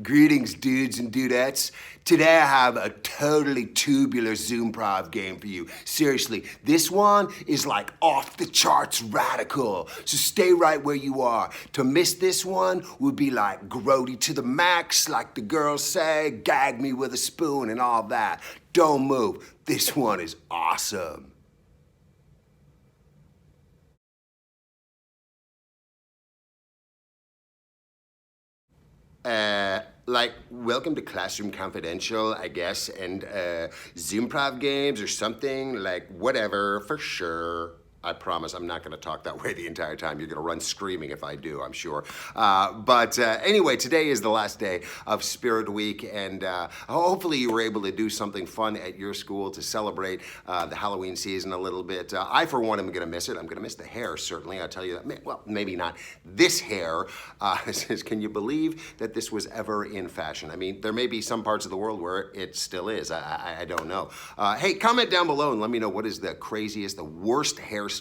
Greetings, dudes and dudettes. Today I have a totally tubular Zoom-prov game for you. Seriously, this one is like off the charts radical. So stay right where you are. To miss this one would be like grody to the max, like the girls say, gag me with a spoon and all that. Don't move. This one is awesome. Welcome to Classroom Confidential, I guess, and Zoomprov Games or something, like whatever, for sure. I promise I'm not going to talk that way the entire time. You're going to run screaming if I do, I'm sure. Anyway, today is the last day of Spirit Week, and hopefully you were able to do something fun at your school to celebrate the Halloween season a little bit. I, for one, am going to miss it. I'm going to miss the hair, certainly. I'll tell you that. Well, maybe not this hair. Can you believe that this was ever in fashion? I mean, there may be some parts of the world where it still is. I don't know. Hey, comment down below and let me know what is the craziest, the worst hairstyle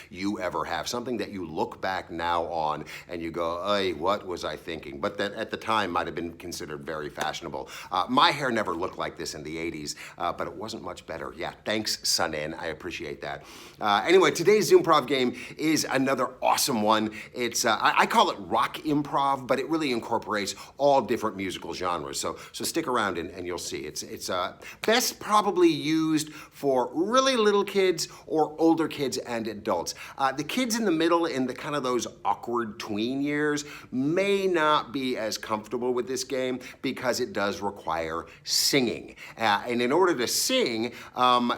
you ever have. Something that you look back now on and you go, hey, what was I thinking? But that at the time might have been considered very fashionable. My hair never looked like this in the 80s, but it wasn't much better. Yeah, thanks, Sun-In. I appreciate that. Anyway, today's Zoomprov game is another awesome one. It's I call it rock improv, but it really incorporates all different musical genres. So stick around and you'll see. It's best probably used for really little kids or older kids and adults. The kids in the middle, in the kind of those awkward tween years, may not be as comfortable with this game because it does require singing. And in order to sing,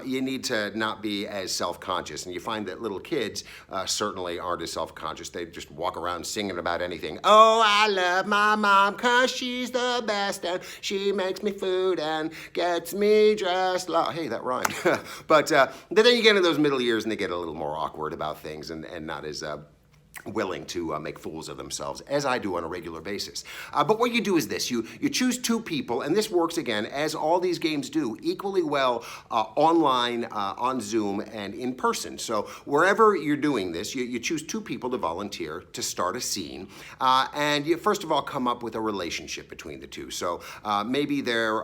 you need to not be as self-conscious. And you find that little kids certainly aren't as self-conscious. They just walk around singing about anything. Oh, I love my mom because she's the best and she makes me food and gets me dressed. Hey, that rhymed. But then you get into those middle years and they get a little more awkward about things and not as willing to make fools of themselves, as I do on a regular basis. But what you do is this. You choose two people, and this works, again, as all these games do, equally well online, on Zoom, and in person. So wherever you're doing this, you choose two people to volunteer to start a scene, and you first of all come up with a relationship between the two. So maybe they're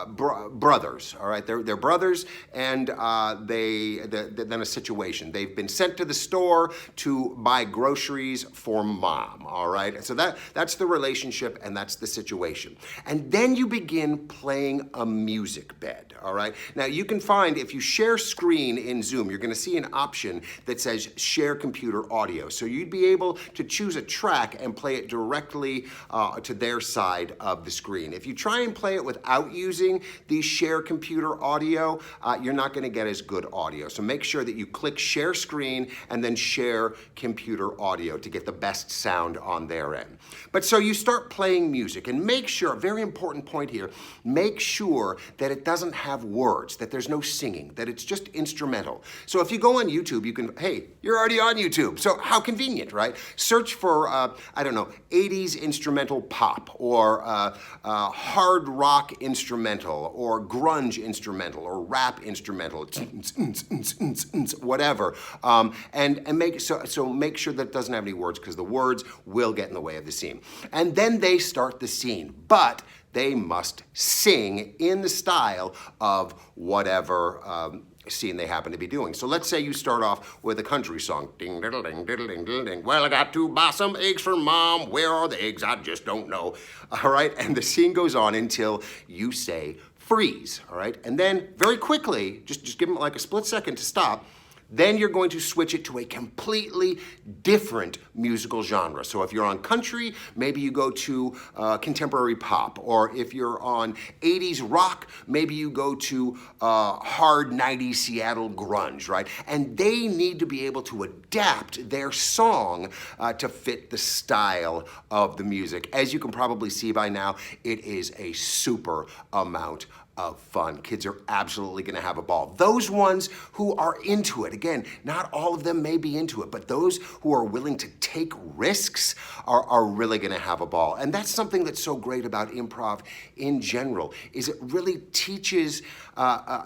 brothers, all right? They're brothers, and then a situation. They've been sent to the store to buy groceries for mom, all right? So that's the relationship and that's the situation. And then you begin playing a music bed, all right? Now you can find, if you share screen in Zoom, you're gonna see an option that says share computer audio. So you'd be able to choose a track and play it directly to their side of the screen. If you try and play it without using the share computer audio, you're not gonna get as good audio. So make sure that you click share screen and then share computer audio to get the best sound on their end. But so you start playing music and make sure, very important point here, make sure that it doesn't have words, that there's no singing, that it's just instrumental. So if you go on YouTube, you can, hey, you're already on YouTube, so how convenient, right? Search for, I don't know, 80s instrumental pop, or hard rock instrumental, or grunge instrumental, or rap instrumental, whatever, and make sure that it doesn't have any words, because the words will get in the way of the scene. And then they start the scene, but they must sing in the style of whatever scene they happen to be doing. So let's say you start off with a country song. Ding, diddle, ding, diddle, ding, diddle, ding. Well, I got to buy some eggs for mom. Where are the eggs? I just don't know. All right, and the scene goes on until you say freeze, all right? And then very quickly, just give them like a split second to stop. Then you're going to switch it to a completely different musical genre. So if you're on country, maybe you go to contemporary pop. Or if you're on 80s rock, maybe you go to hard 90s Seattle grunge, right? And they need to be able to adapt their song to fit the style of the music. As you can probably see by now, it is a super amount of fun. Kids are absolutely going to have a ball. Those ones who are into it, again, not all of them may be into it, but those who are willing to take risks are really going to have a ball. And that's something that's so great about improv in general, is it really teaches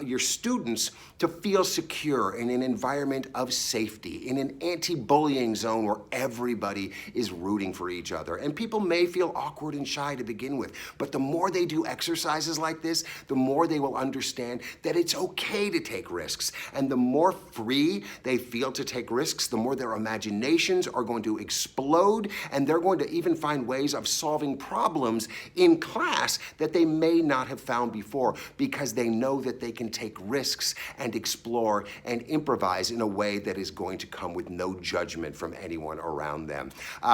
your students to feel secure in an environment of safety, in an anti-bullying zone where everybody is rooting for each other. And people may feel awkward and shy to begin with, but the more they do exercises like this, the more they will understand that it's okay to take risks. And the more free they feel to take risks, the more their imaginations are going to explode, and they're going to even find ways of solving problems in class that they may not have found before, because they know that they can take risks and explore and improvise in a way that is going to come with no judgment from anyone around them.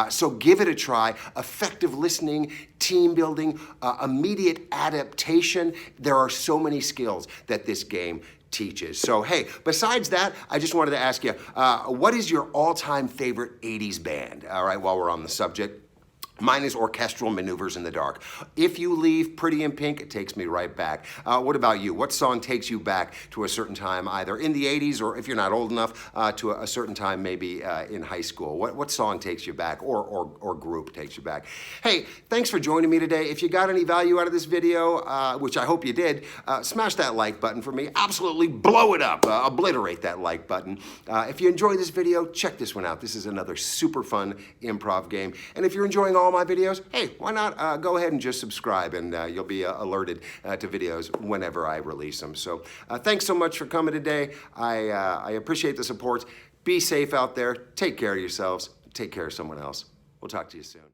So give it a try. Effective listening, team building, immediate adaptation. There are so many skills that this game teaches. So hey, besides that, I just wanted to ask you, what is your all-time favorite 80s band? All right, while we're on the subject. Mine is Orchestral Maneuvers in the Dark. If you leave Pretty in Pink, it takes me right back. What about you? What song takes you back to a certain time, either in the 80s or, if you're not old enough, to a certain time maybe in high school? What song takes you back, or group takes you back? Hey, thanks for joining me today. If you got any value out of this video, which I hope you did, smash that like button for me. Absolutely blow it up. Obliterate that like button. If you enjoyed this video, check this one out. This is another super fun improv game. And if you're enjoying all my videos, hey, why not go ahead and just subscribe, and you'll be alerted to videos whenever I release them. So thanks so much for coming today. I appreciate the support. Be safe out there. Take care of yourselves. Take care of someone else. We'll talk to you soon.